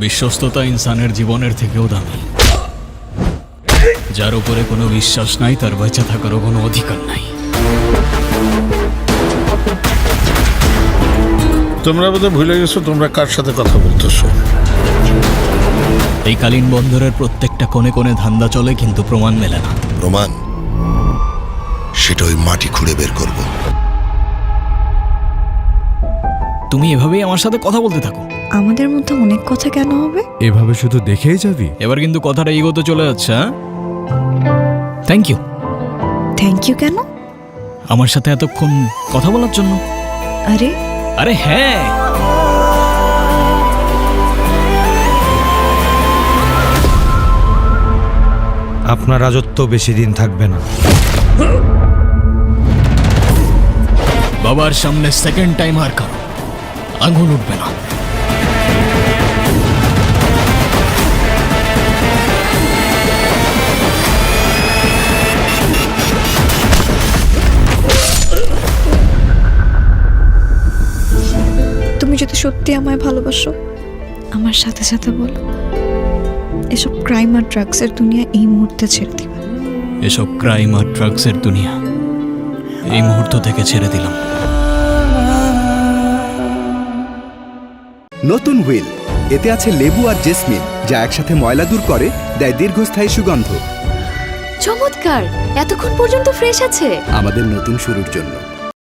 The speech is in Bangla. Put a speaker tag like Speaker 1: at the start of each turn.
Speaker 1: বিশ্বস্ততা ইনসানের জীবনের থেকেও দামি। যার উপরে কোনো বিশ্বাস নাই তার বেঁচে থাকারও কোনো অধিকার নাই।
Speaker 2: তোমরা বোধহয় ভুলে গেছো তোমরা কার সাথে কথা বলতেছো।
Speaker 1: এই কালীন বন্দরের প্রত্যেকটা কোণে কোণে ধান্দা চলে, কিন্তু প্রমাণ মেলে না।
Speaker 3: প্রমাণ সেটা ওই মাটি খুঁড়ে বের করব।
Speaker 1: তুমি এভাবেই আমার সাথে কথা বলতে থাকো।
Speaker 4: আমাদের মধ্যে অনেক কথা কেন হবে?
Speaker 5: এভাবে শুধু দেখেই যাবি?
Speaker 1: এবার কিন্তু কথাটা এগোতে চলে যাচ্ছে। হ্যাঁ, থ্যাংক ইউ।
Speaker 4: থ্যাংক ইউ কেন?
Speaker 1: আমার সাথে এতক্ষণ কথা বলার জন্য।
Speaker 4: আরে
Speaker 1: আরে হ্যাঁ,
Speaker 5: আপনার রাজত্ব বেশি দিন থাকবে না।
Speaker 1: বাবার সামনে সেকেন্ড টাইম আর কারো আঙুল উঠবে না।
Speaker 4: তুমি যদি সত্যি আমায় ভালোবাসো, আমার সাথে সাথে বলো, এসব ক্রাইম আর ড্রাগসের দুনিয়া এই মুহূর্তে ছেড়ে দিবে।
Speaker 1: এসব ক্রাইম আর ড্রাগসের দুনিয়া এই মুহূর্ত থেকে ছেড়ে দিলাম।
Speaker 6: নতুন হুইল, এতে আছে লেবু আর জেসমিন, যা একসাথে ময়লা দূর করে, দেয় দীর্ঘস্থায়ী সুগন্ধ।
Speaker 7: চমৎকার! এতক্ষণ পর্যন্ত ফ্রেশ আছে।
Speaker 6: আমাদের নতুন শুরুর জন্য।